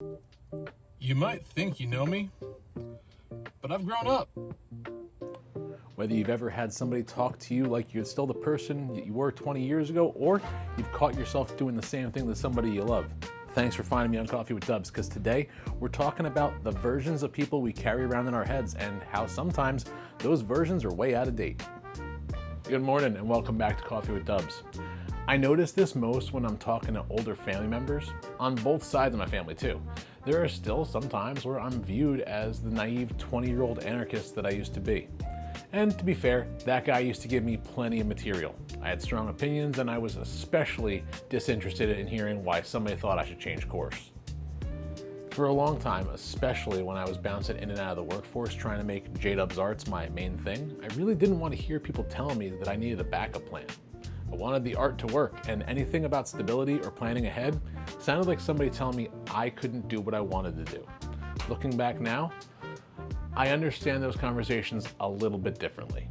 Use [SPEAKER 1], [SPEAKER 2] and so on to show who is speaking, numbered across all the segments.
[SPEAKER 1] You might think you know me, but I've grown up.
[SPEAKER 2] Whether you've ever had somebody talk to you like you're still the person that you were 20 years ago, or you've caught yourself doing the same thing to somebody you love. Thanks for finding me on Coffee with Dubs, because today we're talking about the versions of people we carry around in our heads and how sometimes those versions are way out of date. Good morning and welcome back to Coffee with Dubs. I notice this most when I'm talking to older family members, on both sides of my family too. There are still some times where I'm viewed as the naive 20-year-old anarchist that I used to be. And to be fair, that guy used to give me plenty of material. I had strong opinions, and I was especially disinterested in hearing why somebody thought I should change course. For a long time, especially when I was bouncing in and out of the workforce trying to make J-Dubs Arts my main thing, I really didn't want to hear people telling me that I needed a backup plan. I wanted the art to work, and anything about stability or planning ahead sounded like somebody telling me I couldn't do what I wanted to do. Looking back now, I understand those conversations a little bit differently.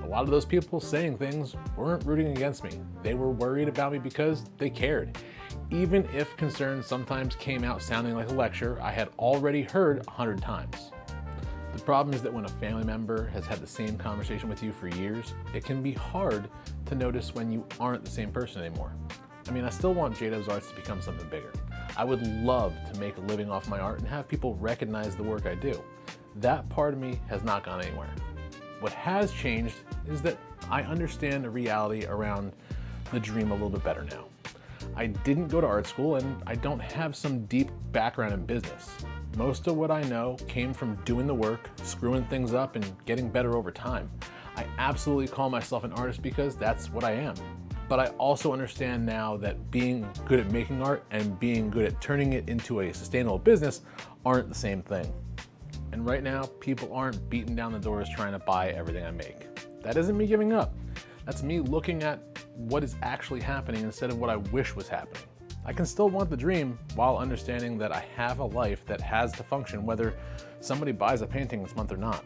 [SPEAKER 2] A lot of those people saying things weren't rooting against me. They were worried about me because they cared. Even if concerns sometimes came out sounding like a lecture I had already heard 100 times. The problem is that when a family member has had the same conversation with you for years, it can be hard to notice when you aren't the same person anymore. I mean, I still want J-Dubs Arts to become something bigger. I would love to make a living off my art and have people recognize the work I do. That part of me has not gone anywhere. What has changed is that I understand the reality around the dream a little bit better now. I didn't go to art school, and I don't have some deep background in business. Most of what I know came from doing the work, screwing things up, and getting better over time. I absolutely call myself an artist because that's what I am. But I also understand now that being good at making art and being good at turning it into a sustainable business aren't the same thing. And right now, people aren't beating down the doors trying to buy everything I make. That isn't me giving up. That's me looking at what is actually happening instead of what I wish was happening. I can still want the dream while understanding that I have a life that has to function whether somebody buys a painting this month or not.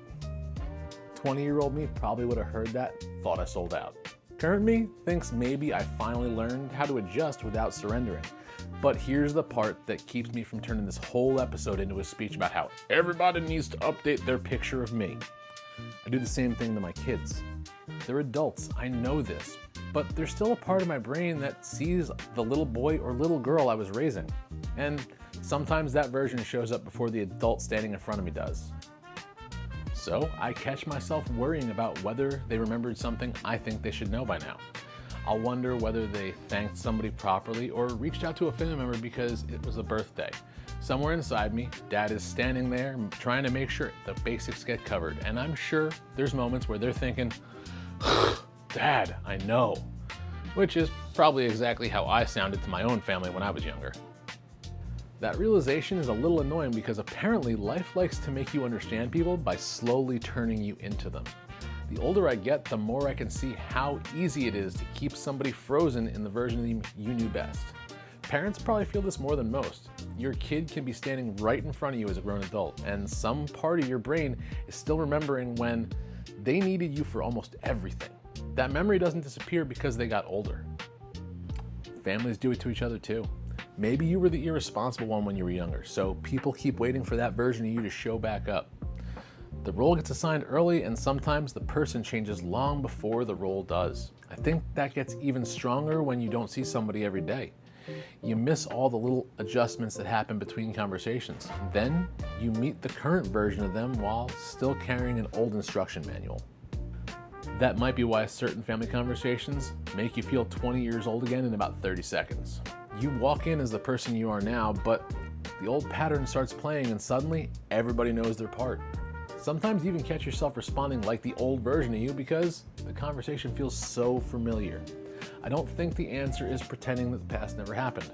[SPEAKER 2] 20-year-old me probably would have heard that, thought I sold out. Current me thinks maybe I finally learned how to adjust without surrendering. But here's the part that keeps me from turning this whole episode into a speech about how everybody needs to update their picture of me. I do the same thing to my kids. They're adults, I know this, but there's still a part of my brain that sees the little boy or little girl I was raising. And sometimes that version shows up before the adult standing in front of me does. So I catch myself worrying about whether they remembered something I think they should know by now. I'll wonder whether they thanked somebody properly or reached out to a family member because it was a birthday. Somewhere inside me, Dad is standing there trying to make sure the basics get covered. And I'm sure there's moments where they're thinking, Dad, I know. Which is probably exactly how I sounded to my own family when I was younger. That realization is a little annoying because apparently life likes to make you understand people by slowly turning you into them. The older I get, the more I can see how easy it is to keep somebody frozen in the version of you knew best. Parents probably feel this more than most. Your kid can be standing right in front of you as a grown adult, and some part of your brain is still remembering when they needed you for almost everything. That memory doesn't disappear because they got older. Families do it to each other too. Maybe you were the irresponsible one when you were younger, so people keep waiting for that version of you to show back up. The role gets assigned early, and sometimes the person changes long before the role does. I think that gets even stronger when you don't see somebody every day. You miss all the little adjustments that happen between conversations. Then you meet the current version of them while still carrying an old instruction manual. That might be why certain family conversations make you feel 20 years old again in about 30 seconds. You walk in as the person you are now, but the old pattern starts playing and suddenly everybody knows their part. Sometimes you even catch yourself responding like the old version of you because the conversation feels so familiar. I don't think the answer is pretending that the past never happened.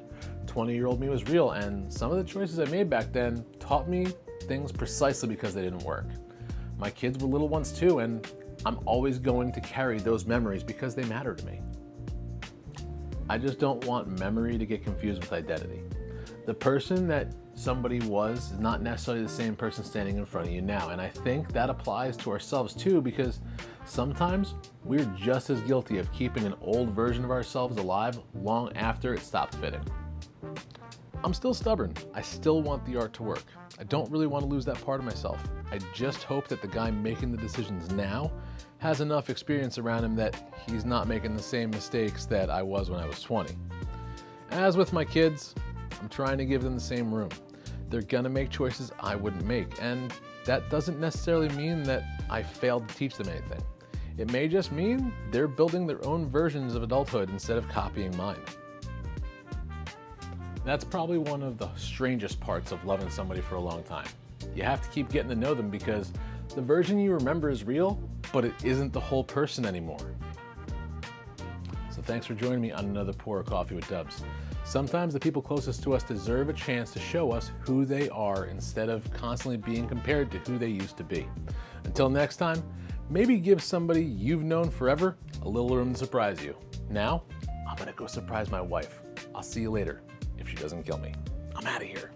[SPEAKER 2] 20-year-old me was real, and some of the choices I made back then taught me things precisely because they didn't work. My kids were little ones too, and I'm always going to carry those memories because they matter to me. I just don't want memory to get confused with identity. The person that somebody was is not necessarily the same person standing in front of you now, and I think that applies to ourselves too, because sometimes we're just as guilty of keeping an old version of ourselves alive long after it stopped fitting. I'm still stubborn. I still want the art to work. I don't really want to lose that part of myself. I just hope that the guy making the decisions now has enough experience around him that he's not making the same mistakes that I was when I was 20. As with my kids, I'm trying to give them the same room. They're gonna make choices I wouldn't make, and that doesn't necessarily mean that I failed to teach them anything. It may just mean they're building their own versions of adulthood instead of copying mine. That's probably one of the strangest parts of loving somebody for a long time. You have to keep getting to know them because the version you remember is real, but it isn't the whole person anymore. So thanks for joining me on another Pour a Coffee with Dubs. Sometimes the people closest to us deserve a chance to show us who they are instead of constantly being compared to who they used to be. Until next time, maybe give somebody you've known forever a little room to surprise you. Now, I'm gonna go surprise my wife. I'll see you later. If she doesn't kill me. I'm out of here.